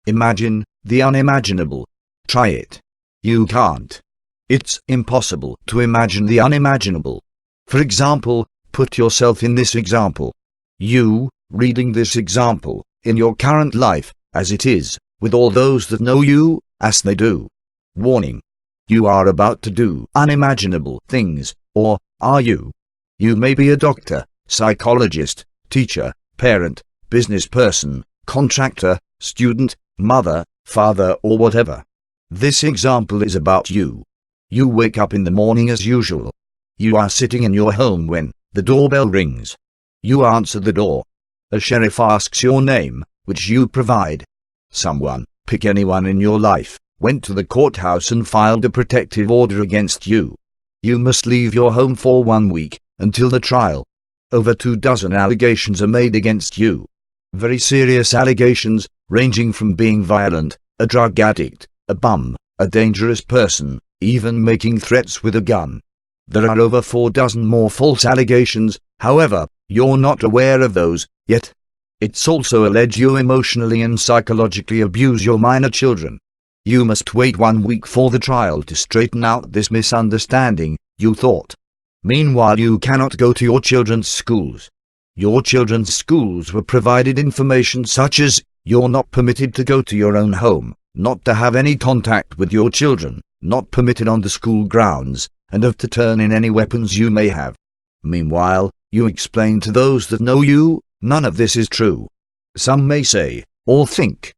Imagine the unimaginable. Try it. You can't. It's impossible to imagine the unimaginable. For example, put yourself in this example. You, reading this example, in your current life, as it is, with all those that know you, as they do. Warning. You are about to do unimaginable things, or are you? You may be a doctor, psychologist, teacher, parent, business person, contractor, student, mother, father, or whatever. This example is about you. You wake up in the morning as usual. You are sitting in your home when the doorbell rings. You answer the door. A sheriff asks your name, which you provide. Someone, pick anyone in your life, went to the courthouse and filed a protective order against you. You must leave your home for 1 week, until the trial. Over 24 allegations are made against you. Very serious allegations, ranging from being violent, a drug addict, a bum, a dangerous person, even making threats with a gun. There are over 24 more false allegations, however, you're not aware of those, yet. It's also alleged you emotionally and psychologically abuse your minor children. You must wait 1 week for the trial to straighten out this misunderstanding, you thought. Meanwhile, you cannot go to your children's schools. Your children's schools were provided information such as, you're not permitted to go to your own home, not to have any contact with your children, not permitted on the school grounds, and of to turn in any weapons you may have. Meanwhile, you explain to those that know you, none of this is true. Some may say, or think.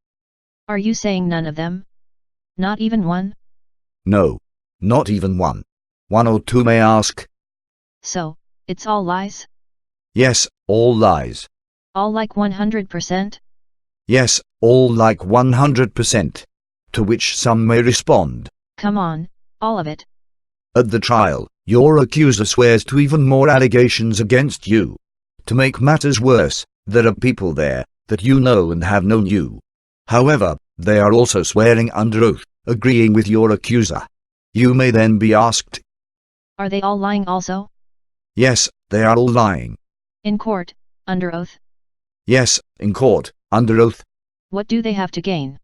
Are you saying none of them? Not even one? No, not even one. One or two may ask. So, it's all lies? Yes, all lies. All like 100%? Yes, all like 100%. To which some may respond. Come on, all of it. At the trial, your accuser swears to even more allegations against you. To make matters worse, there are people there that you know and have known you. However, they are also swearing under oath, agreeing with your accuser. You may then be asked. Are they all lying also? Yes, they are all lying. In court, under oath? Yes, in court, under oath. What do they have to gain?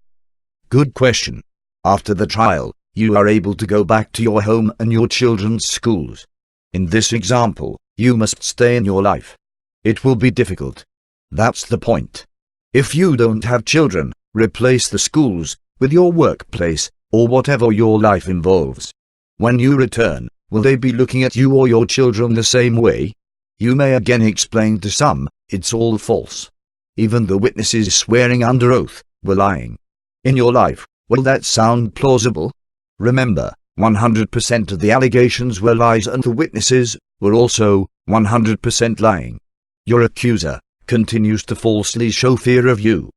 Good question. After the trial, you are able to go back to your home and your children's schools. In this example, you must stay in your life. It will be difficult. That's the point. If you don't have children, replace the schools with your workplace, or whatever your life involves. When you return, will they be looking at you or your children the same way? You may again explain to some, it's all false. Even the witnesses swearing under oath were lying. In your life, will that sound plausible? Remember, 100% of the allegations were lies and the witnesses were also 100% lying. Your accuser continues to falsely show fear of you.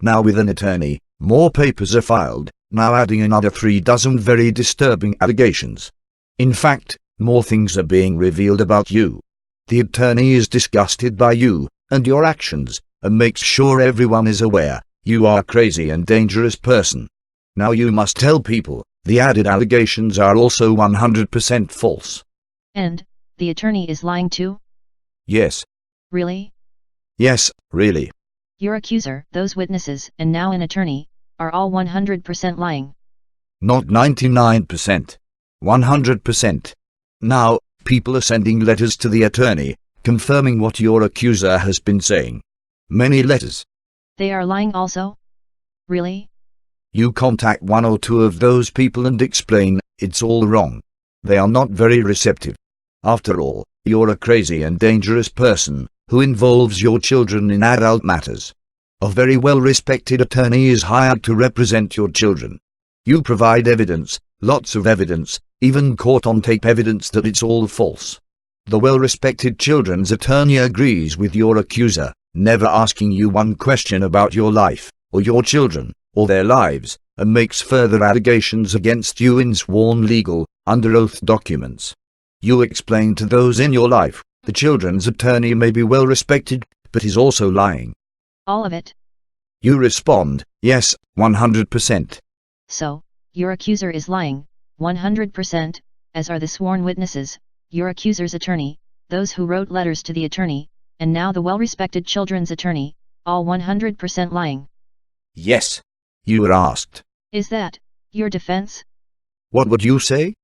Now with an attorney, more papers are filed, now adding another 36 very disturbing allegations. In fact, more things are being revealed about you. The attorney is disgusted by you and your actions, and makes sure everyone is aware you are a crazy and dangerous person. Now you must tell people, the added allegations are also 100% false. And, the attorney is lying too? Yes. Really? Yes, really. Your accuser, those witnesses, and now an attorney, are all 100% lying. Not 99%. 100%. Now, people are sending letters to the attorney, confirming what your accuser has been saying. Many letters. They are lying also? Really? You contact one or two of those people and explain, it's all wrong. They are not very receptive. After all, you're a crazy and dangerous person, who involves your children in adult matters. A very well-respected attorney is hired to represent your children. You provide evidence, lots of evidence, even caught-on-tape evidence that it's all false. The well-respected children's attorney agrees with your accuser, never asking you one question about your life, or your children, or their lives, and makes further allegations against you in sworn legal, under oath documents. You explain to those in your life, the children's attorney may be well respected, but is also lying. All of it? You respond, yes, 100%. So, your accuser is lying, 100%, as are the sworn witnesses, your accuser's attorney, those who wrote letters to the attorney, and now the well-respected children's attorney, all 100% lying. Yes. you were asked. Is that your defense? What would you say?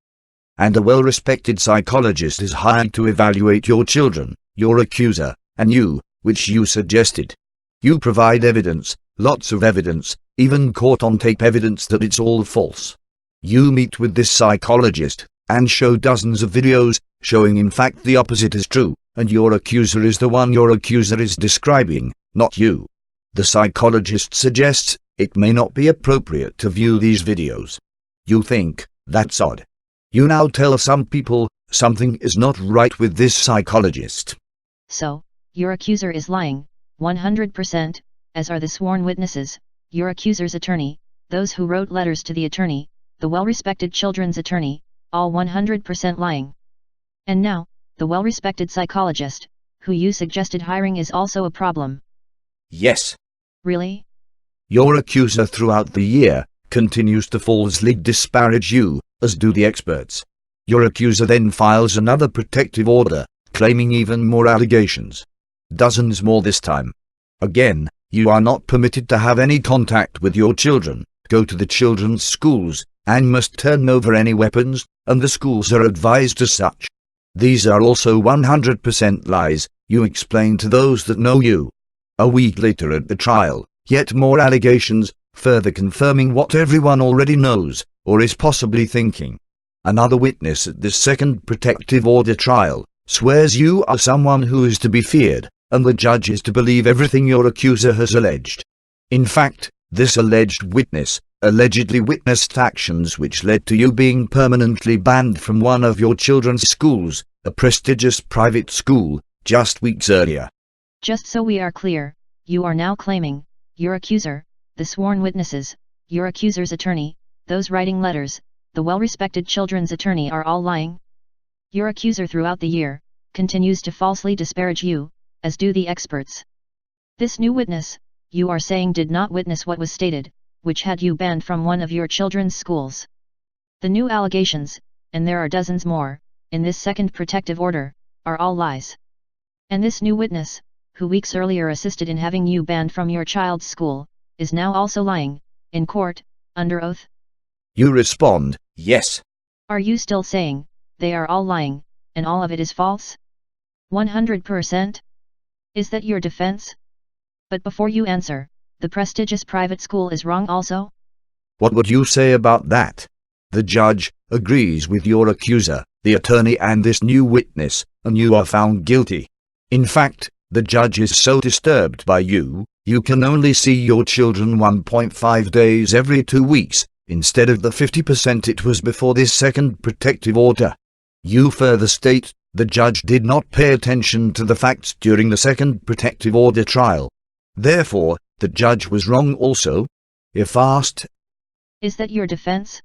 And a well-respected psychologist is hired to evaluate your children, your accuser, and you, which you suggested. You provide evidence, lots of evidence, even caught-on-tape evidence that it's all false. You meet with this psychologist, and show dozens of videos, showing in fact the opposite is true, and your accuser is the one your accuser is describing, not you. The psychologist suggests it may not be appropriate to view these videos. You think, that's odd. You now tell some people something is not right with this psychologist. So, your accuser is lying, 100%, as are the sworn witnesses, your accuser's attorney, those who wrote letters to the attorney, the well-respected children's attorney, all 100% lying. And now, the well-respected psychologist, who you suggested hiring is also a problem. Yes. Really? Your accuser throughout the year continues to falsely disparage you, as do the experts. Your accuser then files another protective order, claiming even more allegations. Dozens more this time. Again, you are not permitted to have any contact with your children, go to the children's schools, and must turn over any weapons, and the schools are advised as such. These are also 100% lies, you explain to those that know you. A week later at the trial, yet more allegations, further confirming what everyone already knows, or is possibly thinking. Another witness at this second protective order trial swears you are someone who is to be feared, and the judge is to believe everything your accuser has alleged. In fact, this alleged witness allegedly witnessed actions which led to you being permanently banned from one of your children's schools, a prestigious private school, just weeks earlier. Just so we are clear, you are now claiming, your accuser, the sworn witnesses, your accuser's attorney, those writing letters, the well-respected children's attorney are all lying? Your accuser throughout the year continues to falsely disparage you, as do the experts. This new witness, you are saying did not witness what was stated, which had you banned from one of your children's schools. The new allegations, and there are dozens more, in this second protective order, are all lies. And this new witness, who weeks earlier assisted in having you banned from your child's school, is now also lying, in court, under oath? You respond, yes. Are you still saying, they are all lying, and all of it is false? 100%? Is that your defense? But before you answer, the prestigious private school is wrong also? What would you say about that? The judge agrees with your accuser, the attorney and this new witness, and you are found guilty. In fact, the judge is so disturbed by you, you can only see your children 1.5 days every 2 weeks, instead of the 50% it was before this second protective order. You further state, the judge did not pay attention to the facts during the second protective order trial. Therefore, the judge was wrong also? If asked, is that your defense?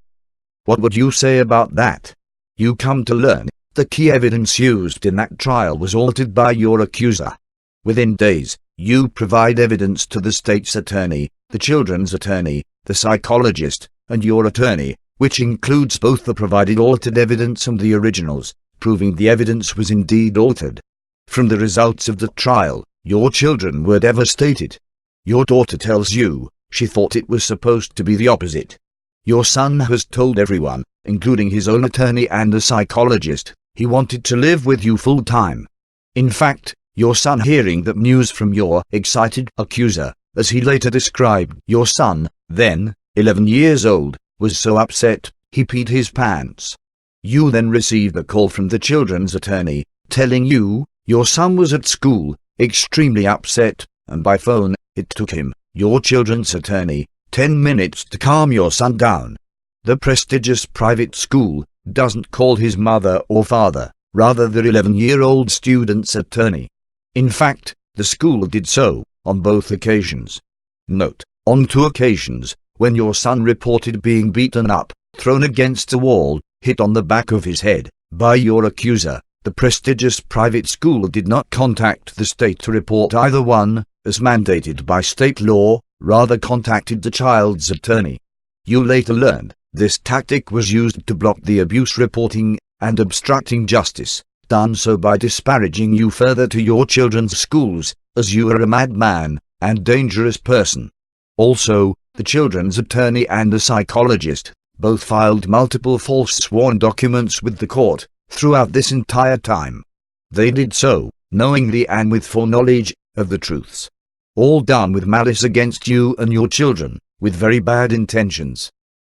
What would you say about that? You come to learn, the key evidence used in that trial was altered by your accuser. Within days, you provide evidence to the state's attorney, the children's attorney, the psychologist, and your attorney, which includes both the provided altered evidence and the originals, proving the evidence was indeed altered. From the results of the trial, your children were devastated. Your daughter tells you, she thought it was supposed to be the opposite. Your son has told everyone, including his own attorney and a psychologist, he wanted to live with you full time. In fact, your son hearing that news from your excited accuser, as he later described, your son, then 11 years old, was so upset, he peed his pants. You then received a call from the children's attorney, telling you, your son was at school, extremely upset, and by phone, it took him, your children's attorney, 10 minutes to calm your son down. The prestigious private school doesn't call his mother or father, rather the 11-year-old student's attorney. In fact, the school did so, on both occasions. Note, on 2 occasions, when your son reported being beaten up, thrown against a wall, hit on the back of his head, by your accuser, the prestigious private school did not contact the state to report either one, as mandated by state law, rather contacted the child's attorney. You later learned, this tactic was used to block the abuse reporting, and obstructing justice, done so by disparaging you further to your children's schools, as you are a madman, and dangerous person. Also, the children's attorney and the psychologist both filed multiple false sworn documents with the court throughout this entire time. They did so, knowingly and with foreknowledge of the truths. All done with malice against you and your children, with very bad intentions.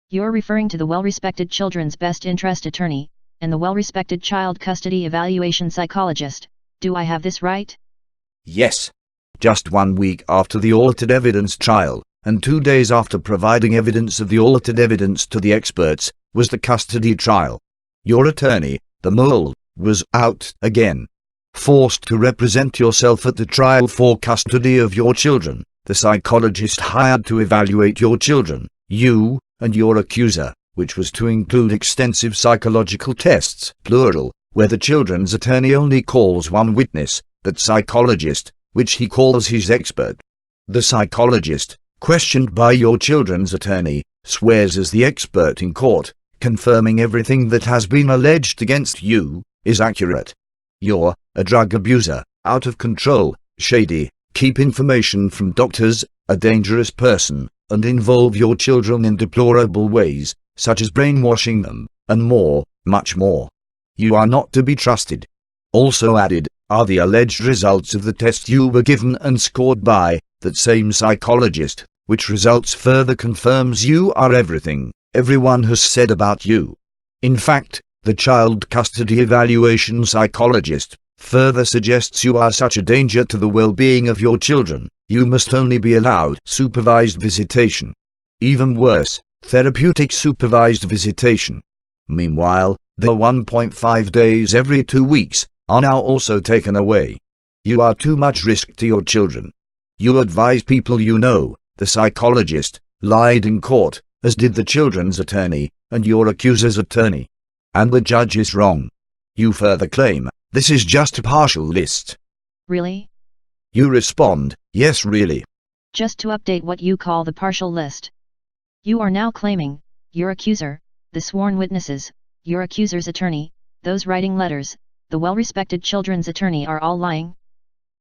You're referring to the well-respected children's best interest attorney, and the well-respected child custody evaluation psychologist. Do I have this right? Yes. Just 1 week after the altered evidence trial, and 2 days after providing evidence of the altered evidence to the experts, was the custody trial. Your attorney, the mole, was out again. Forced to represent yourself at the trial for custody of your children, the psychologist hired to evaluate your children, you, and your accuser, which was to include extensive psychological tests, plural, where the children's attorney only calls one witness, that psychologist, which he calls his expert. The psychologist, questioned by your children's attorney, swears as the expert in court, confirming everything that has been alleged against you is accurate. You're a drug abuser, out of control, shady, keep information from doctors, a dangerous person, and involve your children in deplorable ways, such as brainwashing them, and more, much more. You are not to be trusted. Also added, are the alleged results of the test you were given and scored by that same psychologist, which results further confirms you are everything everyone has said about you. In fact, the child custody evaluation psychologist further suggests you are such a danger to the well-being of your children, you must only be allowed supervised visitation. Even worse, therapeutic supervised visitation. Meanwhile, the 1.5 days every 2 weeks are now also taken away. You are too much risk to your children. You advise people you know, the psychologist, lied in court, as did the children's attorney, and your accuser's attorney. And the judge is wrong. You further claim, this is just a partial list. Really? You respond, yes really. Just to update what you call the partial list. You are now claiming, your accuser, the sworn witnesses, your accuser's attorney, those writing letters, the well-respected children's attorney are all lying?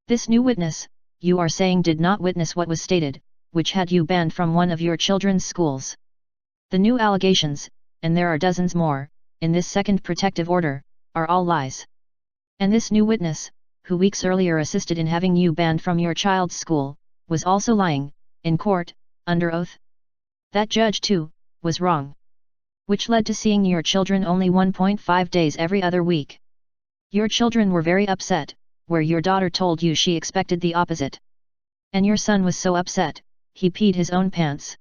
This new witness, you are saying did not witness what was stated, which had you banned from one of your children's schools. The new allegations, and there are dozens more, in this second protective order, are all lies. And this new witness, who weeks earlier assisted in having you banned from your child's school, was also lying, in court, under oath. That judge too, was wrong. Which led to seeing your children only 1.5 days every other week. Your children were very upset, where your daughter told you she expected the opposite. And your son was so upset, he peed his own pants.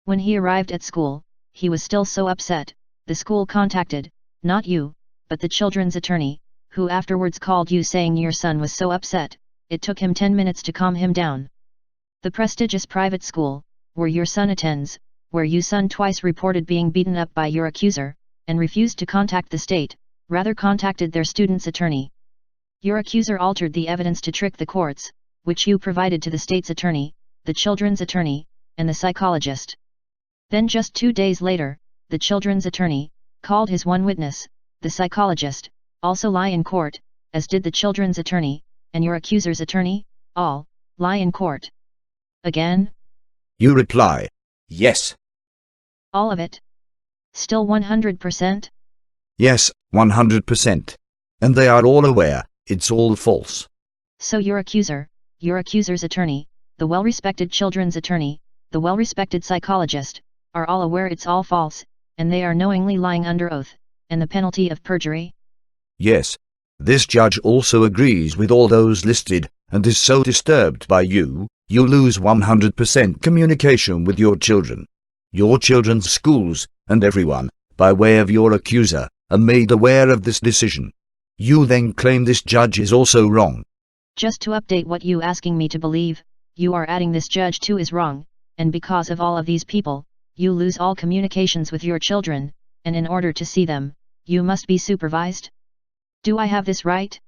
When he arrived at school, he was still so upset, the school contacted, not you, but the children's attorney, who afterwards called you saying your son was so upset, it took him 10 minutes to calm him down. The prestigious private school, where your son attends, where your son twice reported being beaten up by your accuser, and refused to contact the state, rather contacted their student's attorney. Your accuser altered the evidence to trick the courts, which you provided to the state's attorney, the children's attorney, and the psychologist. Then just 2 days later, the children's attorney, called his one witness, the psychologist, also lie in court, as did the children's attorney, and your accuser's attorney, all, lie in court. Again? You reply, yes. All of it? Still 100%? Yes, 100%. And they are all aware, it's all false. So your accuser, your accuser's attorney, the well-respected children's attorney, the well-respected psychologist, are all aware it's all false, and they are knowingly lying under oath, and the penalty of perjury? Yes. This judge also agrees with all those listed, and is so disturbed by you, you lose 100% communication with your children. Your children's schools, and everyone, by way of your accuser, are made aware of this decision. You then claim this judge is also wrong. Just to update what you asking me to believe, you are adding this judge too is wrong, and because of all of these people, you lose all communications with your children, and in order to see them, you must be supervised? Do I have this right?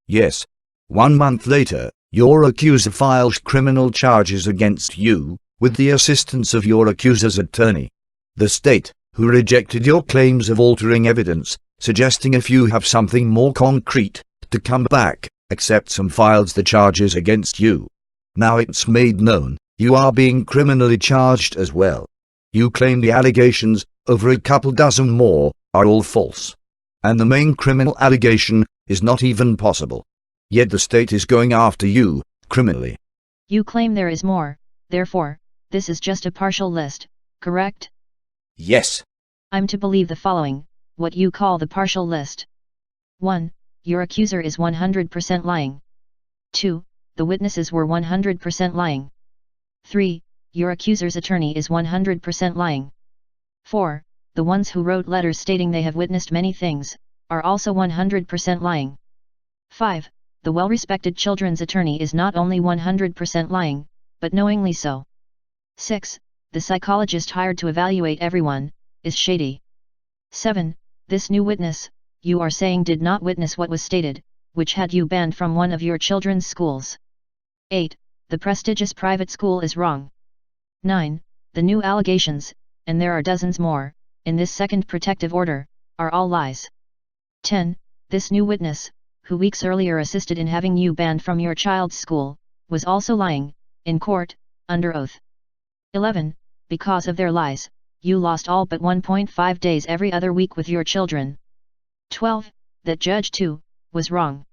Yes. 1 month later, your accuser files criminal charges against you, with the assistance of your accuser's attorney. The state, who rejected your claims of altering evidence, suggesting if you have something more concrete, to come back, accepts and files the charges against you. Now it's made known, you are being criminally charged as well. You claim the allegations, over a couple dozen more, are all false. And the main criminal allegation is not even possible. Yet the state is going after you, criminally. You claim there is more, therefore, this is just a partial list, correct? Yes. I'm to believe the following, what you call the partial list. 1. Your accuser is 100% lying. 2. The witnesses were 100% lying. 3. Your accuser's attorney is 100% lying. 4. The ones who wrote letters stating they have witnessed many things, are also 100% lying. 5. The well-respected children's attorney is not only 100% lying, but knowingly so. 6. The psychologist hired to evaluate everyone, is shady. 7. This new witness, you are saying did not witness what was stated, which had you banned from one of your children's schools. 8. The prestigious private school is wrong. 9. The new allegations, and there are dozens more, in this second protective order, are all lies. 10. This new witness, who weeks earlier assisted in having you banned from your child's school, was also lying, in court, under oath. 11. Because of their lies, you lost all but 1.5 days every other week with your children. 12. That Judge 2, was wrong.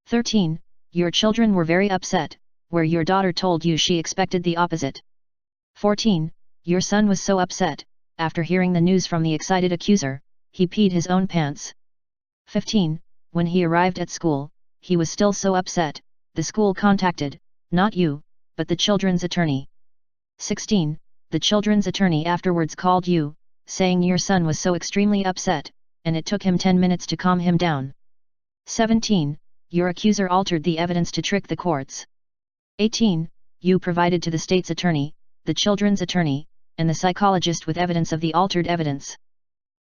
13. Your children were very upset, where your daughter told you she expected the opposite. 14. Your son was so upset, after hearing the news from the excited accuser, he peed his own pants. 15. When he arrived at school, he was still so upset, the school contacted, not you, but the children's attorney. 16. The children's attorney afterwards called you, saying your son was so extremely upset, and it took him 10 minutes to calm him down. 17. Your accuser altered the evidence to trick the courts. 18. You provided to the state's attorney, the children's attorney, and the psychologist with evidence of the altered evidence.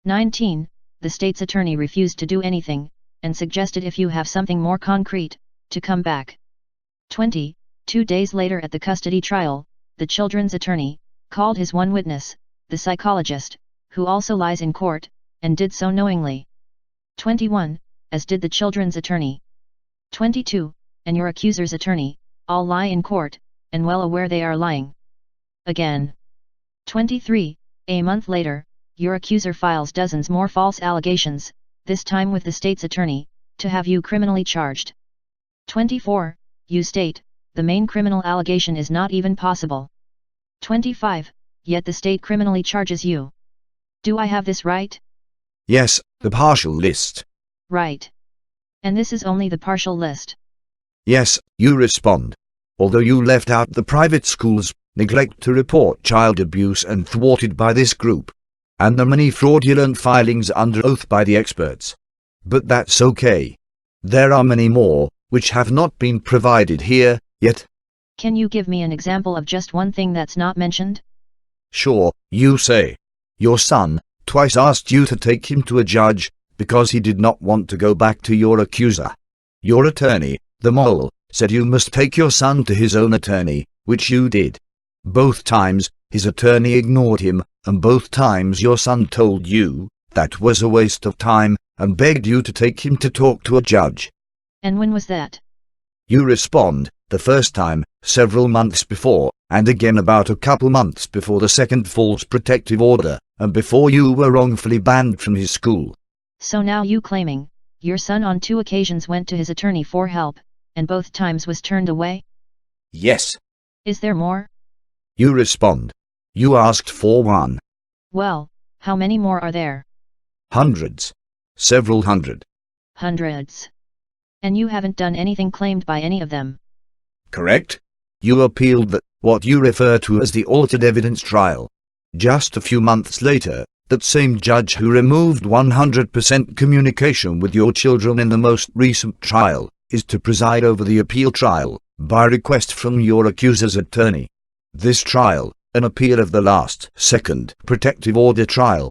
19. The state's attorney refused to do anything, and suggested if you have something more concrete, to come back. 20. 2 days later at the custody trial, the children's attorney, called his one witness, the psychologist, who also lies in court, and did so knowingly. 21. As did the children's attorney. 22. And your accuser's attorney, all lie in court, and well aware they are lying. Again. 23. A month later, your accuser files dozens more false allegations, this time with the state's attorney, to have you criminally charged. 24. You state, the main criminal allegation is not even possible. 25. Yet the state criminally charges you. Do I have this right? Yes, the partial list. Right. And this is only the partial list. Yes, you respond. Although you left out the private schools, neglect to report child abuse and thwarted by this group, and the many fraudulent filings under oath by the experts. But that's okay. There are many more, which have not been provided here, yet. Can you give me an example of just one thing that's not mentioned? Sure, you say. Your son twice asked you to take him to a judge, because he did not want to go back to your accuser. Your attorney, the mole, said you must take your son to his own attorney, which you did. Both times, his attorney ignored him, and both times your son told you that was a waste of time, and begged you to take him to talk to a judge. And when was that? You respond, the first time, several months before, and again about a couple months before the second false protective order, and before you were wrongfully banned from his school. So now you claiming, your son on 2 occasions went to his attorney for help, and both times was turned away? Yes. Is there more? You respond. You asked for one. Well, how many more are there? Hundreds. Several hundred. Hundreds. And you haven't done anything claimed by any of them. Correct. You appealed that, what you refer to as the altered evidence trial. Just a few months later, that same judge who removed 100% communication with your children in the most recent trial, is to preside over the appeal trial, by request from your accuser's attorney. This trial, an appeal of the last, second, protective order trial.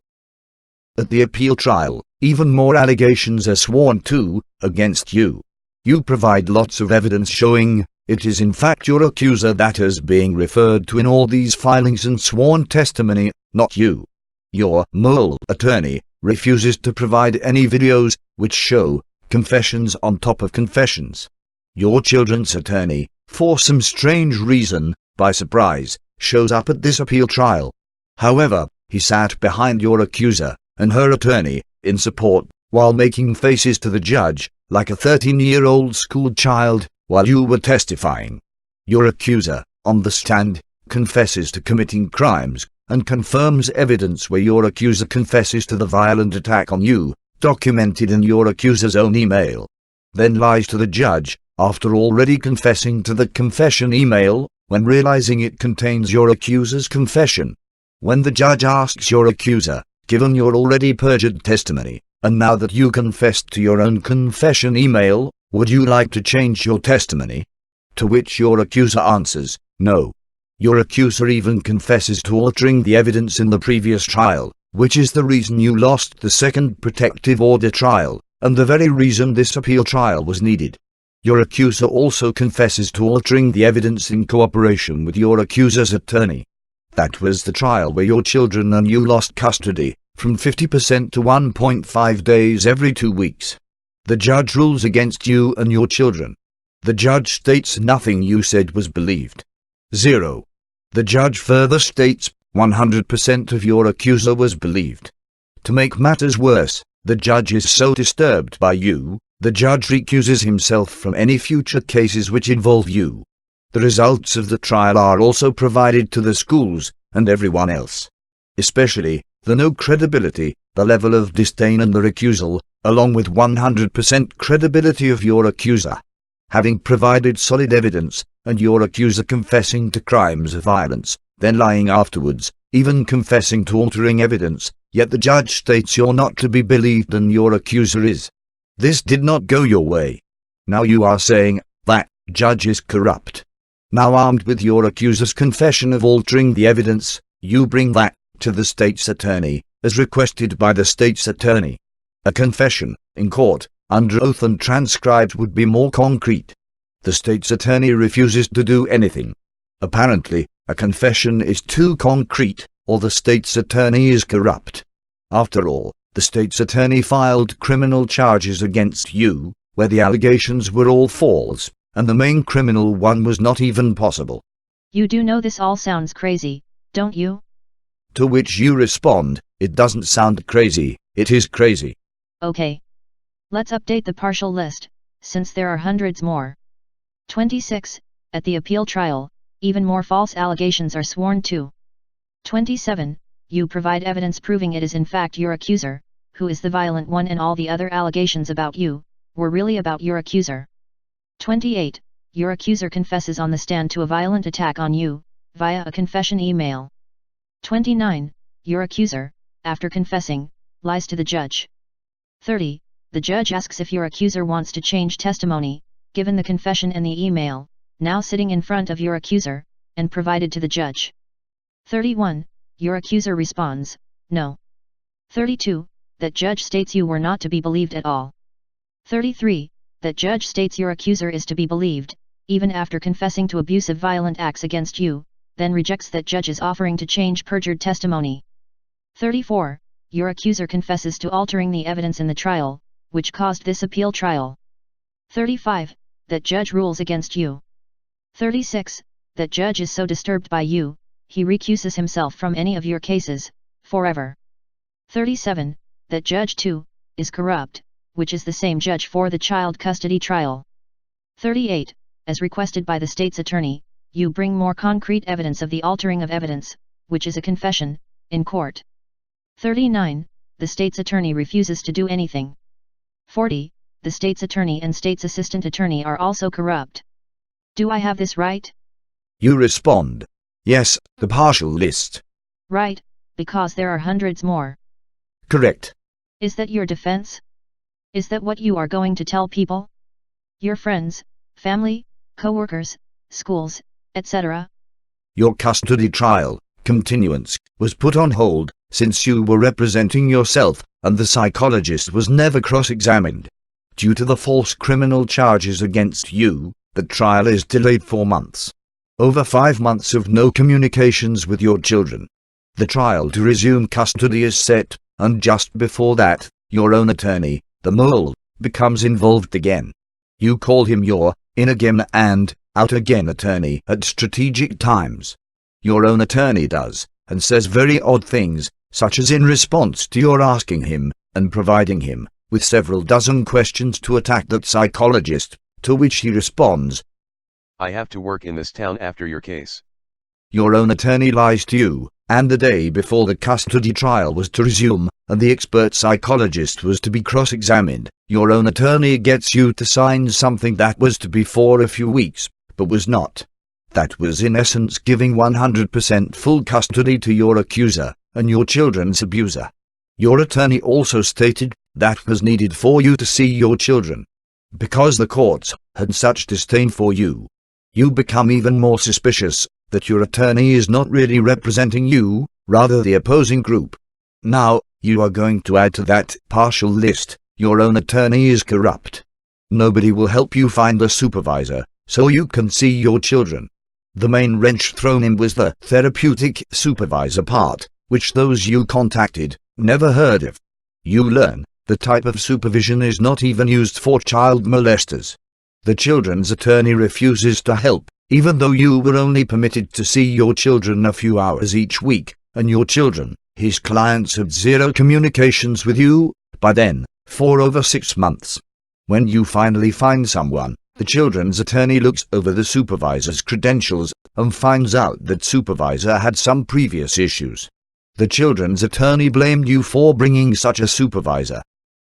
At the appeal trial, even more allegations are sworn to, against you. You provide lots of evidence showing, it is in fact your accuser that is being referred to in all these filings and sworn testimony, not you. Your mole attorney refuses to provide any videos, which show confessions on top of confessions. Your children's attorney, for some strange reason, by surprise, shows up at this appeal trial. However, he sat behind your accuser and her attorney in support, while making faces to the judge, like a 13-year-old school child, while you were testifying. Your accuser, on the stand, confesses to committing crimes, and confirms evidence where your accuser confesses to the violent attack on you, documented in your accuser's own email. Then lies to the judge, after already confessing to the confession email, when realizing it contains your accuser's confession. When the judge asks your accuser, given your already perjured testimony, and now that you confessed to your own confession email, would you like to change your testimony? To which your accuser answers, no. Your accuser even confesses to altering the evidence in the previous trial, which is the reason you lost the second protective order trial, and the very reason this appeal trial was needed. Your accuser also confesses to altering the evidence in cooperation with your accuser's attorney. That was the trial where your children and you lost custody, from 50% to 1.5 days every 2 weeks. The judge rules against you and your children. The judge states nothing you said was believed. 0. The judge further states 100% of your accuser was believed. To make matters worse, the judge is so disturbed by you, the judge recuses himself from any future cases which involve you. The results of the trial are also provided to the schools and everyone else. Especially, the no credibility, the level of disdain and the recusal, along with 100% credibility of your accuser. Having provided solid evidence, and your accuser confessing to crimes of violence, then lying afterwards, even confessing to altering evidence, yet the judge states you're not to be believed and your accuser is. This did not go your way. Now you are saying, that judge is corrupt. Now armed with your accuser's confession of altering the evidence, you bring that to the state's attorney, as requested by the state's attorney. A confession, in court, under oath and transcribed would be more concrete. The state's attorney refuses to do anything. Apparently, a confession is too concrete, or the state's attorney is corrupt. After all, the state's attorney filed criminal charges against you, where the allegations were all false, and the main criminal one was not even possible. You do know this all sounds crazy, don't you? To which you respond, it doesn't sound crazy, it is crazy. Okay. Let's update the partial list, since there are hundreds more. 26. At the appeal trial, even more false allegations are sworn to. 27. You provide evidence proving it is in fact your accuser, who is the violent one, and all the other allegations about you were really about your accuser. 28. Your accuser confesses on the stand to a violent attack on you, via a confession email. 29. Your accuser, after confessing, lies to the judge. 30. The judge asks if your accuser wants to change testimony, given the confession and the email, now sitting in front of your accuser, and provided to the judge. 31. Your accuser responds, no. 32. That judge states you were not to be believed at all. 33. That judge states your accuser is to be believed, even after confessing to abusive violent acts against you, then rejects that judge's offering to change perjured testimony. 34. Your accuser confesses to altering the evidence in the trial, which caused this appeal trial. 35. That judge rules against you. 36. That judge is so disturbed by you, he recuses himself from any of your cases, forever. 37. That judge too, is corrupt, which is the same judge for the child custody trial. 38. As requested by the state's attorney, you bring more concrete evidence of the altering of evidence, which is a confession, in court. 39. The state's attorney refuses to do anything. 40. The state's attorney and state's assistant attorney are also corrupt. Do I have this right? You respond, yes, the partial list. Right, because there are hundreds more. Correct. Is that your defense? Is that what you are going to tell people? Your friends, family, co-workers, schools, etc.? Your custody trial, continuance, was put on hold, since you were representing yourself, and the psychologist was never cross-examined. Due to the false criminal charges against you, the trial is delayed 4 months. Over 5 months of no communications with your children. The trial to resume custody is set, and just before that, your own attorney, the mole, becomes involved again. You call him your in again and out again attorney at strategic times. Your own attorney does, and says very odd things, such as in response to your asking him, and providing him, with several dozen questions to attack that psychologist, to which he responds, "I have to work in this town after your case." Your own attorney lies to you, and the day before the custody trial was to resume, and the expert psychologist was to be cross-examined, your own attorney gets you to sign something that was to be for a few weeks, but was not. That was in essence giving 100% full custody to your accuser, and your children's abuser. Your attorney also stated that was needed for you to see your children. Because the courts had such disdain for you, you become even more suspicious that your attorney is not really representing you, rather the opposing group. Now, you are going to add to that partial list, your own attorney is corrupt. Nobody will help you find a supervisor, so you can see your children. The main wrench thrown in was the therapeutic supervisor part, which those you contacted never heard of. You learn the type of supervision is not even used for child molesters. The children's attorney refuses to help, even though you were only permitted to see your children a few hours each week, and your children, his clients, had zero communications with you, by then, for over 6 months. When you finally find someone, the children's attorney looks over the supervisor's credentials, and finds out that supervisor had some previous issues. The children's attorney blamed you for bringing such a supervisor.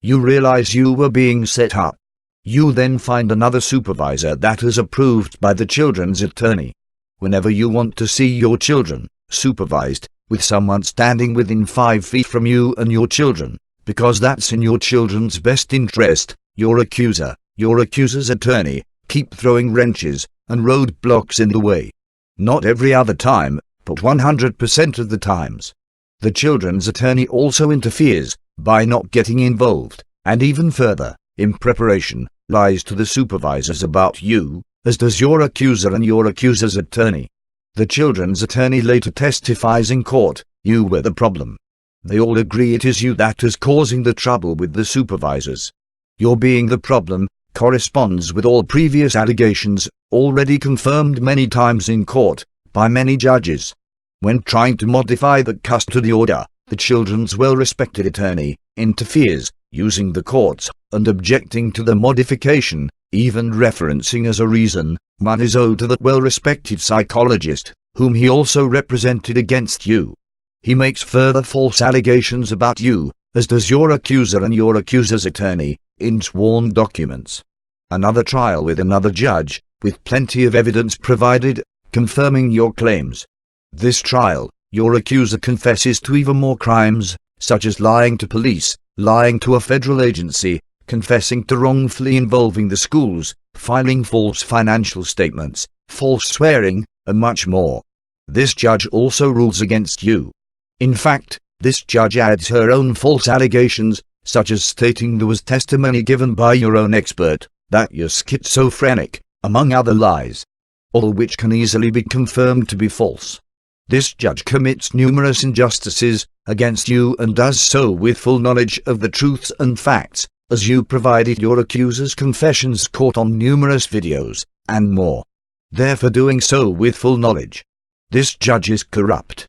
You realize you were being set up. You then find another supervisor that is approved by the children's attorney. Whenever you want to see your children supervised, with someone standing within 5 feet from you and your children, because that's in your children's best interest, your accuser's attorney, keep throwing wrenches and roadblocks in the way. Not every other time, but 100% of the times. The children's attorney also interferes by not getting involved, and even further, in preparation, lies to the supervisors about you, as does your accuser and your accuser's attorney. The children's attorney later testifies in court, you were the problem. They all agree it is you that is causing the trouble with the supervisors. Your being the problem corresponds with all previous allegations, already confirmed many times in court, by many judges. When trying to modify the custody order, the children's well-respected attorney interferes, using the courts, and objecting to the modification, even referencing as a reason, one is owed to that well-respected psychologist, whom he also represented against you. He makes further false allegations about you, as does your accuser and your accuser's attorney, in sworn documents. Another trial with another judge, with plenty of evidence provided, confirming your claims. This trial, your accuser confesses to even more crimes, such as lying to police, lying to a federal agency, confessing to wrongfully involving the schools, filing false financial statements, false swearing, and much more. This judge also rules against you. In fact, this judge adds her own false allegations, such as stating there was testimony given by your own expert, that you're schizophrenic, among other lies, all which can easily be confirmed to be false. This judge commits numerous injustices against you and does so with full knowledge of the truths and facts, as you provided your accuser's confessions caught on numerous videos, and more. Therefore doing so with full knowledge. This judge is corrupt.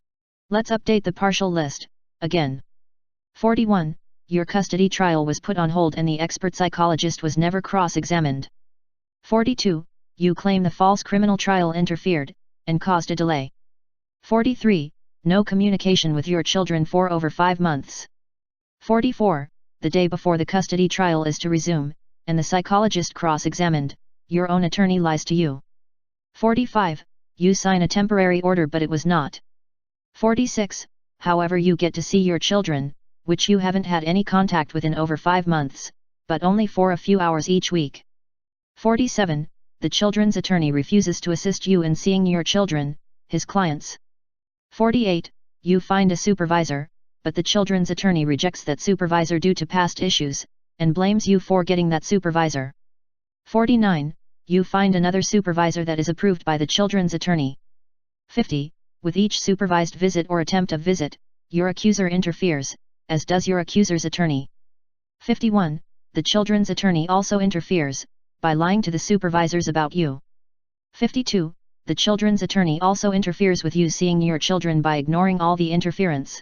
Let's update the partial list, again. 41. Your custody trial was put on hold and the expert psychologist was never cross-examined. 42. You claim the false criminal trial interfered, and caused a delay. 43. No communication with your children for over 5 months. 44. The day before the custody trial is to resume, and the psychologist cross-examined, your own attorney lies to you. 45. You sign a temporary order but it was not. 46. However you get to see your children, which you haven't had any contact with in over 5 months, but only for a few hours each week. 47. The children's attorney refuses to assist you in seeing your children, his clients. 48. You find a supervisor, but the children's attorney rejects that supervisor due to past issues, and blames you for getting that supervisor. 49. You find another supervisor that is approved by the children's attorney. 50. With each supervised visit or attempt of visit, your accuser interferes, as does your accuser's attorney. 51. The children's attorney also interferes, by lying to the supervisors about you. 52. The children's attorney also interferes with you seeing your children by ignoring all the interference.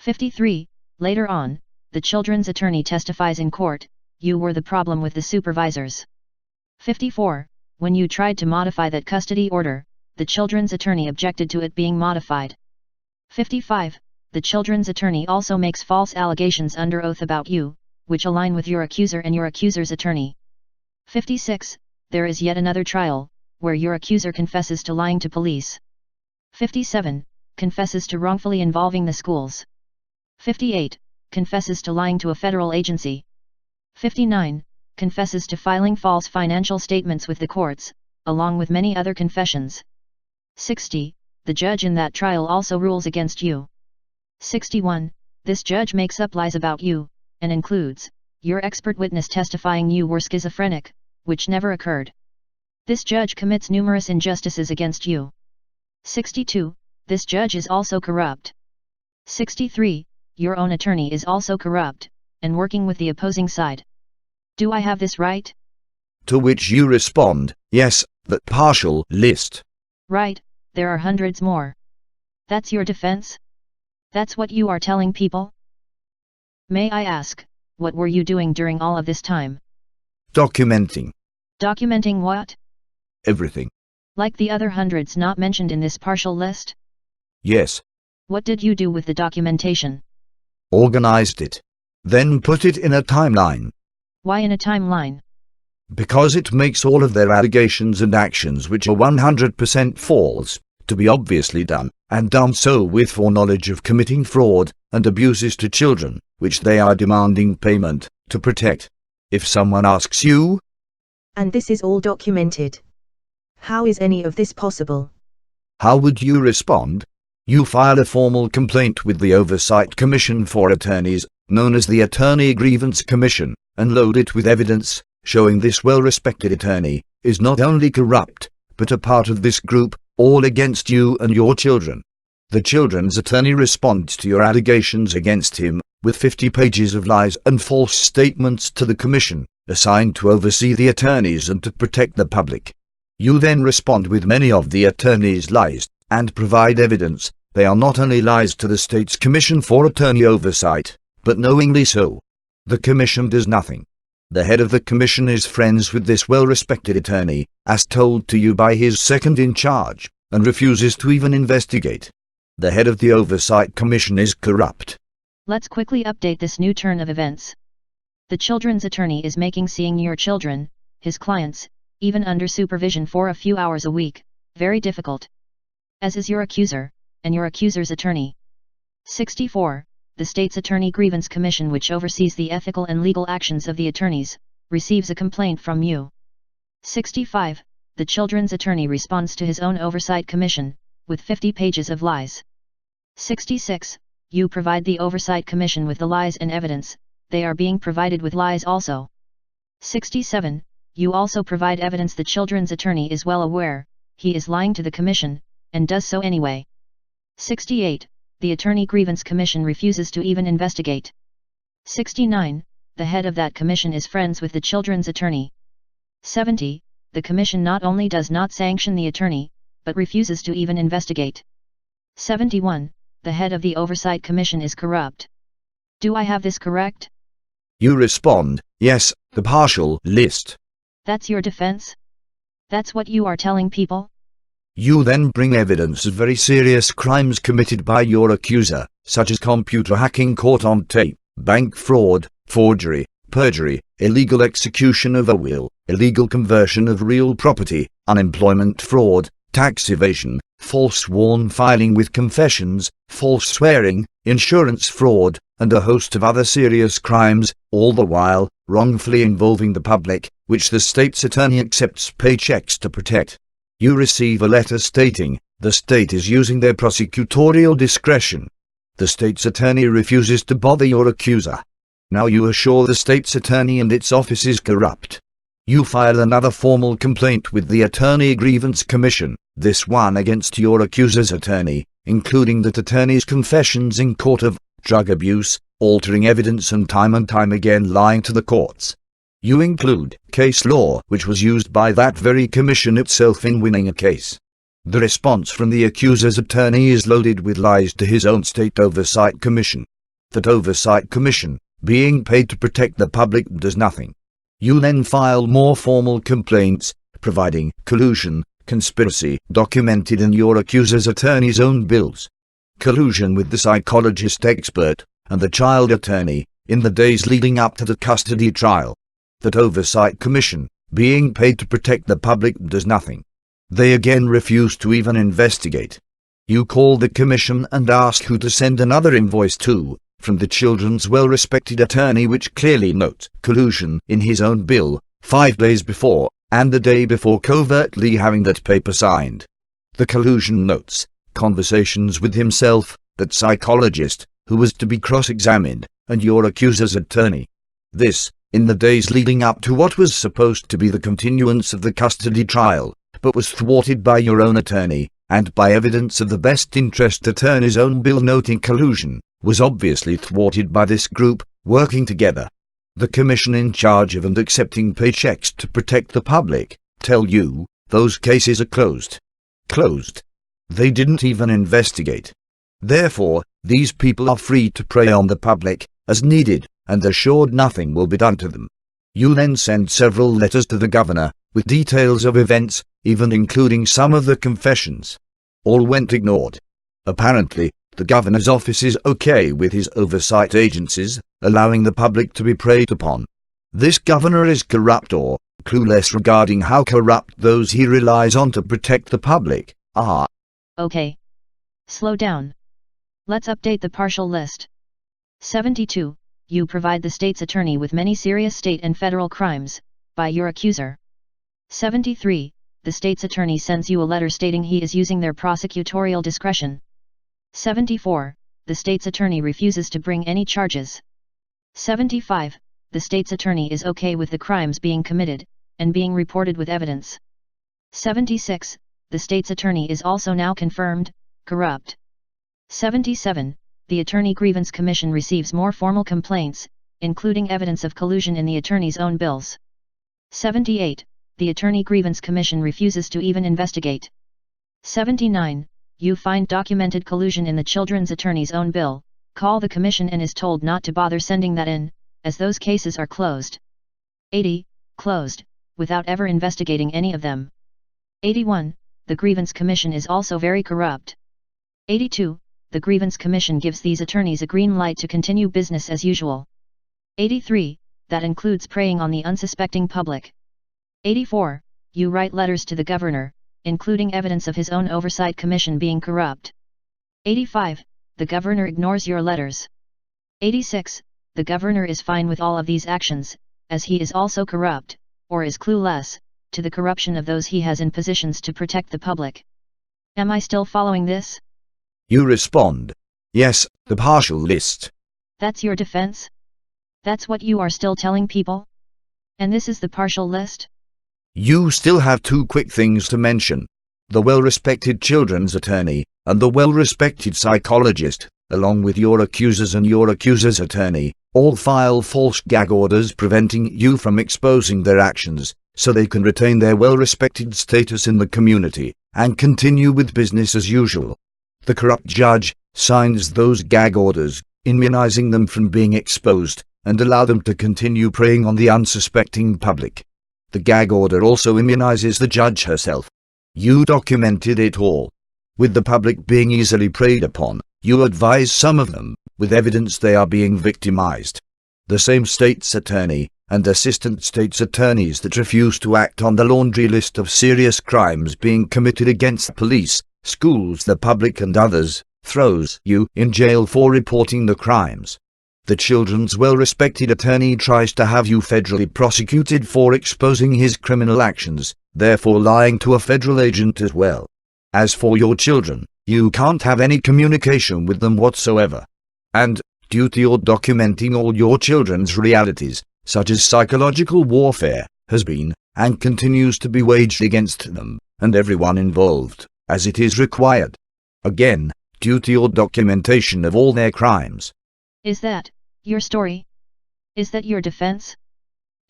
53. Later on, the children's attorney testifies in court, you were the problem with the supervisors. 54. When you tried to modify that custody order, the children's attorney objected to it being modified. 55. The children's attorney also makes false allegations under oath about you, which align with your accuser and your accuser's attorney. 56. There is yet another trial, where your accuser confesses to lying to police. 57. Confesses to wrongfully involving the schools. 58. Confesses to lying to a federal agency. 59. Confesses to filing false financial statements with the courts, along with many other confessions. 60. The judge in that trial also rules against you. 61. This judge makes up lies about you, and includes your expert witness testifying you were schizophrenic, which never occurred. This judge commits numerous injustices against you. 62. This judge is also corrupt. 63. Your own attorney is also corrupt, and working with the opposing side. Do I have this right? To which you respond, yes, that partial list. Right, there are hundreds more. That's your defense? That's what you are telling people? May I ask, what were you doing during all of this time? Documenting. Documenting what? Everything. Like the other hundreds not mentioned in this partial list? Yes. What did you do with the documentation? Organized it. Then put it in a timeline. Why in a timeline? Because it makes all of their allegations and actions which are 100% false, to be obviously done, and done so with foreknowledge of committing fraud and abuses to children, which they are demanding payment to protect. If someone asks you, and this is all documented, how is any of this possible? How would you respond? You file a formal complaint with the Oversight Commission for Attorneys, known as the Attorney Grievance Commission, and load it with evidence, showing this well-respected attorney is not only corrupt, but a part of this group, all against you and your children. The children's attorney responds to your allegations against him, with 50 pages of lies and false statements to the commission, assigned to oversee the attorneys and to protect the public. You then respond with many of the attorney's lies, and provide evidence. They are not only lies to the state's Commission for Attorney Oversight, but knowingly so. The commission does nothing. The head of the commission is friends with this well-respected attorney, as told to you by his second in charge, and refuses to even investigate. The head of the Oversight Commission is corrupt. Let's quickly update this new turn of events. The children's attorney is making seeing your children, his clients, even under supervision for a few hours a week, very difficult. As is your accuser, and your accuser's attorney. 64. The state's Attorney Grievance Commission, which oversees the ethical and legal actions of the attorneys, receives a complaint from you. 65. The children's attorney responds to his own Oversight Commission, with 50 pages of lies. 66. You provide the Oversight Commission with the lies and evidence, they are being provided with lies also. 67. You also provide evidence the children's attorney is well aware, he is lying to the commission, and does so anyway. 68. The Attorney Grievance Commission refuses to even investigate. 69. The head of that commission is friends with the children's attorney. 70. The commission not only does not sanction the attorney, but refuses to even investigate. 71. The head of the Oversight Commission is corrupt. Do I have this correct? You respond, yes, the partial list. That's your defense? That's what you are telling people? You then bring evidence of very serious crimes committed by your accuser, such as computer hacking caught on tape, bank fraud, forgery, perjury, illegal execution of a will, illegal conversion of real property, unemployment fraud, tax evasion, false sworn filing with confessions, false swearing, insurance fraud, and a host of other serious crimes, all the while wrongfully involving the public, which the state's attorney accepts paychecks to protect. You receive a letter stating, the state is using their prosecutorial discretion. The state's attorney refuses to bother your accuser. Now you assure the state's attorney and its office is corrupt. You file another formal complaint with the Attorney Grievance Commission, this one against your accuser's attorney, including that attorney's confessions in court of drug abuse, altering evidence and time again lying to the courts. You include case law, which was used by that very commission itself in winning a case. The response from the accuser's attorney is loaded with lies to his own state oversight commission. That oversight commission, being paid to protect the public, does nothing. You then file more formal complaints, providing collusion, conspiracy, documented in your accuser's attorney's own bills. Collusion with the psychologist expert and the child attorney in the days leading up to the custody trial. That oversight commission, being paid to protect the public, does nothing. They again refuse to even investigate. You call the commission and ask who to send another invoice to, from the children's well-respected attorney, which clearly notes collusion in his own bill, 5 days before, and the day before, covertly having that paper signed. The collusion notes conversations with himself, that psychologist, who was to be cross-examined, and your accuser's attorney. This, in the days leading up to what was supposed to be the continuance of the custody trial, but was thwarted by your own attorney, and by evidence of the best interest attorney's own bill noting collusion, was obviously thwarted by this group, working together. The commission in charge of and accepting paychecks to protect the public, tell you, those cases are closed. Closed. They didn't even investigate. Therefore, these people are free to prey on the public, as needed, and assured nothing will be done to them. You then send several letters to the governor, with details of events, even including some of the confessions. All went ignored. Apparently, the governor's office is okay with his oversight agencies, allowing the public to be preyed upon. This governor is corrupt or clueless regarding how corrupt those he relies on to protect the public are. Okay. Slow down. Let's update the partial list. 72. You provide the state's attorney with many serious state and federal crimes, by your accuser. 73. The state's attorney sends you a letter stating he is using their prosecutorial discretion. 74. The state's attorney refuses to bring any charges. 75. The state's attorney is okay with the crimes being committed, and being reported with evidence. 76. The state's attorney is also now confirmed corrupt. 77. The Attorney Grievance Commission receives more formal complaints, including evidence of collusion in the attorney's own bills. 78. The Attorney Grievance Commission refuses to even investigate. 79. You find documented collusion in the children's attorney's own bill, call the commission and is told not to bother sending that in, as those cases are closed. 80. Closed, without ever investigating any of them. 81. The Grievance Commission is also very corrupt. 82. The Grievance Commission gives these attorneys a green light to continue business as usual. 83. That includes preying on the unsuspecting public. 84. You write letters to the governor, including evidence of his own oversight commission being corrupt. 85. The governor ignores your letters. 86. The governor is fine with all of these actions, as he is also corrupt, or is clueless, to the corruption of those he has in positions to protect the public. Am I still following this? You respond, yes, the partial list. That's your defense? That's what you are still telling people? And this is the partial list? You still have 2 quick things to mention. The well-respected children's attorney, and the well-respected psychologist, along with your accusers and your accuser's attorney, all file false gag orders preventing you from exposing their actions, so they can retain their well-respected status in the community, and continue with business as usual. The corrupt judge signs those gag orders, immunizing them from being exposed, and allow them to continue preying on the unsuspecting public. The gag order also immunizes the judge herself. You documented it all. With the public being easily preyed upon, you advise some of them, with evidence they are being victimized. The same state's attorney, and assistant state's attorneys that refuse to act on the laundry list of serious crimes being committed against police, schools, the public and others, throws you in jail for reporting the crimes. The children's well-respected attorney tries to have you federally prosecuted for exposing his criminal actions, therefore lying to a federal agent as well. As for your children, you can't have any communication with them whatsoever. And, due to your documenting all your children's realities, such as psychological warfare, has been, and continues to be waged against them, and everyone involved, as it is required. Again, due to your documentation of all their crimes. Is that your story? Is that your defense?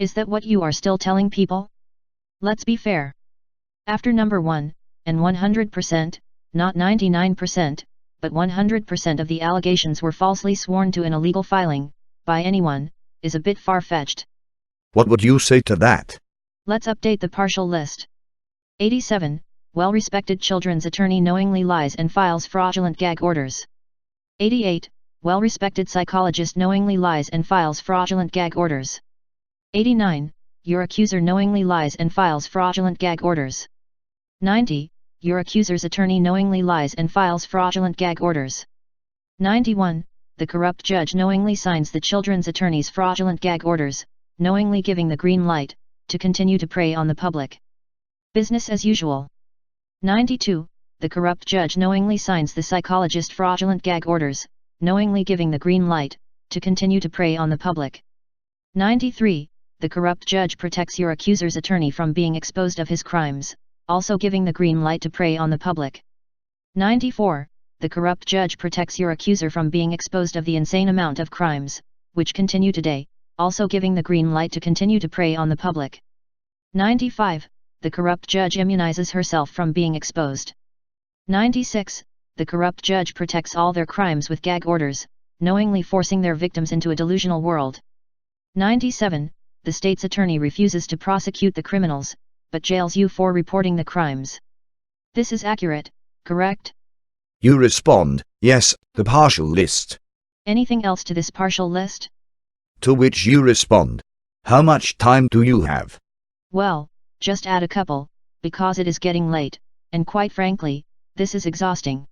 Is that what you are still telling people? Let's be fair. After number 1, and 100%, not 99%, but 100% of the allegations were falsely sworn to in a legal filing, by anyone, is a bit far-fetched. What would you say to that? Let's update the partial list. 87. Well-respected children's attorney knowingly lies and files fraudulent gag orders. 88. Well-respected psychologist knowingly lies and files fraudulent gag orders. 89. Your accuser knowingly lies and files fraudulent gag orders. 90. Your accuser's attorney knowingly lies and files fraudulent gag orders. 91. The corrupt judge knowingly signs the children's attorney's fraudulent gag orders, knowingly giving the green light to continue to prey on the public. Business as usual. 92. The corrupt judge knowingly signs the psychologist fraudulent gag orders, knowingly giving the green light to continue to prey on the public. 93. The corrupt judge protects your accuser's attorney from being exposed of his crimes, also giving the green light to prey on the public. 94. The corrupt judge protects your accuser from being exposed of the insane amount of crimes, which continue today, also giving the green light to continue to prey on the public. 95. The corrupt judge immunizes herself from being exposed. 96. The corrupt judge protects all their crimes with gag orders, knowingly forcing their victims into a delusional world. 97. The state's attorney refuses to prosecute the criminals, but jails you for reporting the crimes. This is accurate, correct? You respond, yes, the partial list. Anything else to this partial list? To which you respond, how much time do you have? Well, just add a couple, because it is getting late, and quite frankly, this is exhausting.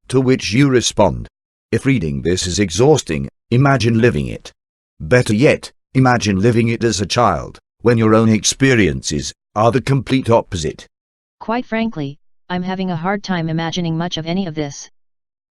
To which you respond, if reading this is exhausting, imagine living it. Better yet, imagine living it as a child, when your own experiences are the complete opposite. Quite frankly, I'm having a hard time imagining much of any of this.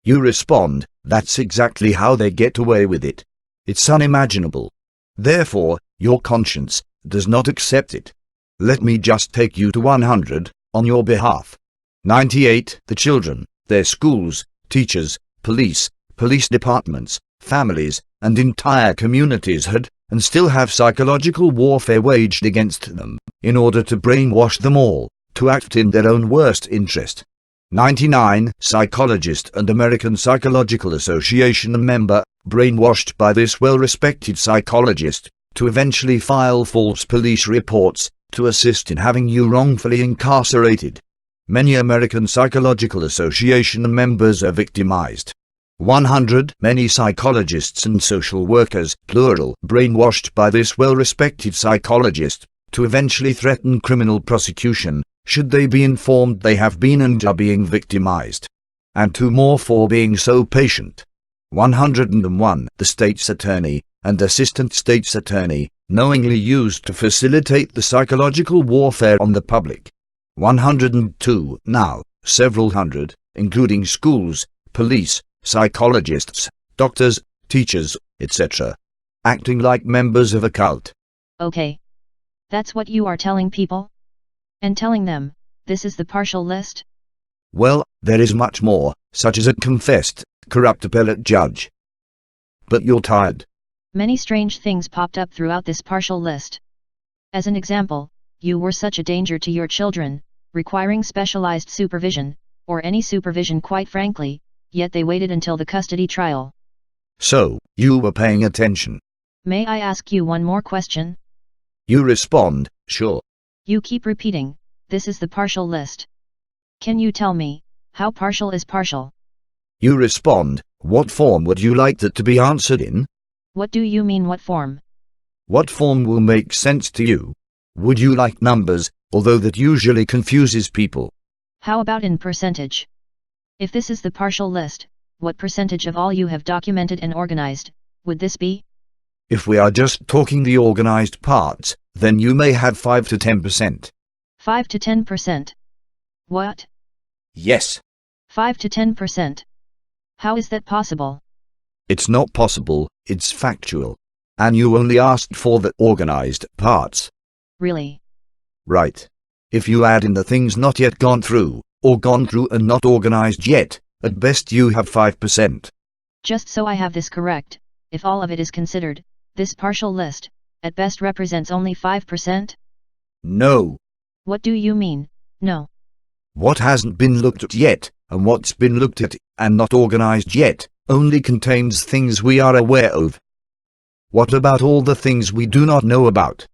You respond, that's exactly how they get away with it. It's unimaginable. Therefore, your conscience does not accept it. Let me just take you to 100, on your behalf. 98. The children, their schools, teachers, police departments, families, and entire communities had, and still have psychological warfare waged against them, in order to brainwash them all, to act in their own worst interest. 99. Psychologist and American Psychological Association member, brainwashed by this well-respected psychologist, to eventually file false police reports, to assist in having you wrongfully incarcerated. Many American Psychological Association members are victimized. 100. Many psychologists and social workers, plural, brainwashed by this well-respected psychologist, to eventually threaten criminal prosecution, should they be informed they have been and are being victimized. And 2 more for being so patient. 101. The state's attorney and assistant state's attorney, knowingly used to facilitate the psychological warfare on the public. 102. Now, several hundred, including schools, police, psychologists, doctors, teachers, etc., acting like members of a cult. Okay. That's what you are telling people? And telling them, this is the partial list? Well, there is much more, such as a confessed, corrupt appellate judge. But you're tired. Many strange things popped up throughout this partial list. As an example, you were such a danger to your children, requiring specialized supervision, or any supervision quite frankly, yet they waited until the custody trial. So, you were paying attention. May I ask you one more question? You respond, sure. You keep repeating, this is the partial list. Can you tell me, how partial is partial? You respond, what form would you like that to be answered in? What do you mean what form? What form will make sense to you? Would you like numbers, although that usually confuses people? How about in percentage? If this is the partial list, what percentage of all you have documented and organized, would this be? If we are just talking the organized parts, then you may have 5 to 10%. 5 to 10%. What? Yes. 5 to 10%. How is that possible? It's not possible, it's factual. And you only asked for the organized parts. Really? Right. If you add in the things not yet gone through, or gone through and not organized yet, at best you have 5%. Just so I have this correct, if all of it is considered, this partial list, at best represents only 5%? No. What do you mean, no? What hasn't been looked at yet, and what's been looked at, and not organized yet, only contains things we are aware of. What about all the things we do not know about?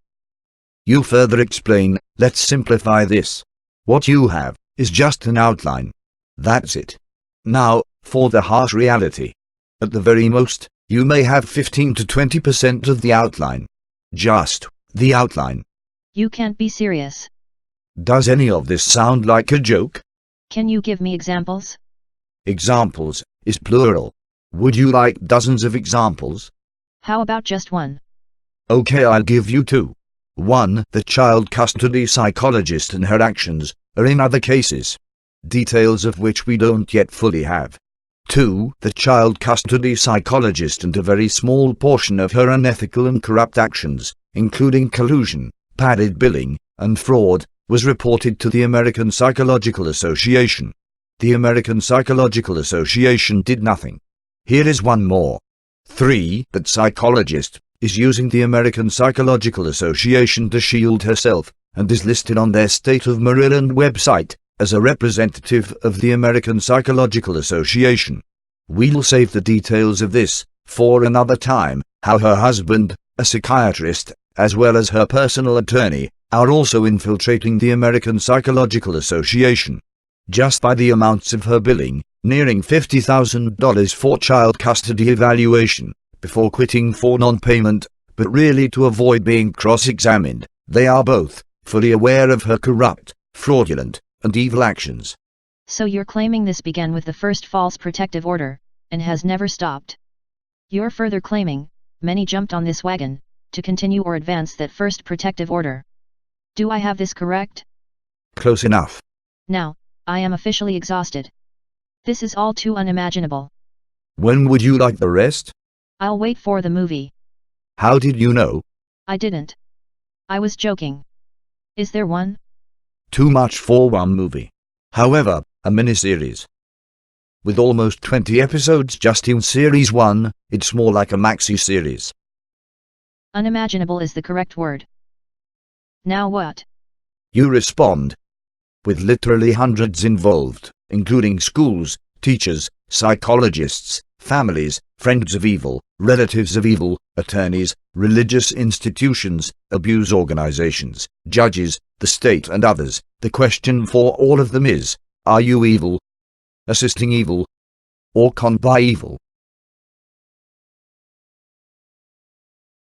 You further explain. Let's simplify this. What you have is just an outline. That's it. Now, for the harsh reality. At the very most, you may have 15 to 20% of the outline. Just the outline. You can't be serious. Does any of this sound like a joke? Can you give me examples? Examples is plural. Would you like dozens of examples? How about just one? Okay, I'll give you two. 1. The child custody psychologist and her actions, or in other cases, details of which we don't yet fully have. 2. The child custody psychologist and a very small portion of her unethical and corrupt actions, including collusion, padded billing, and fraud, was reported to the American Psychological Association. The American Psychological Association did nothing. Here is one more. 3. That psychologist is using the American Psychological Association to shield herself, and is listed on their State of Maryland website as a representative of the American Psychological Association. We'll save the details of this for another time. How her husband, a psychiatrist, as well as her personal attorney, are also infiltrating the American Psychological Association. Just by the amounts of her billing, nearing $50,000 for child custody evaluation, before quitting for non-payment, but really to avoid being cross-examined, they are both fully aware of her corrupt, fraudulent, and evil actions. So you're claiming this began with the first false protective order, and has never stopped. You're further claiming, many jumped on this wagon, to continue or advance that first protective order. Do I have this correct? Close enough. Now, I am officially exhausted. This is all too unimaginable. When would you like the rest? I'll wait for the movie. How did you know? I didn't. I was joking. Is there one? Too much for one movie. However, a miniseries. With almost 20 episodes just in Series 1, it's more like a maxi-series. Unimaginable is the correct word. Now what? You respond. With literally hundreds involved, including schools, teachers, psychologists, families, friends of evil, relatives of evil, attorneys, religious institutions, abuse organizations, judges, the state and others. The question for all of them is, are you evil? Assisting evil? Or conned by evil?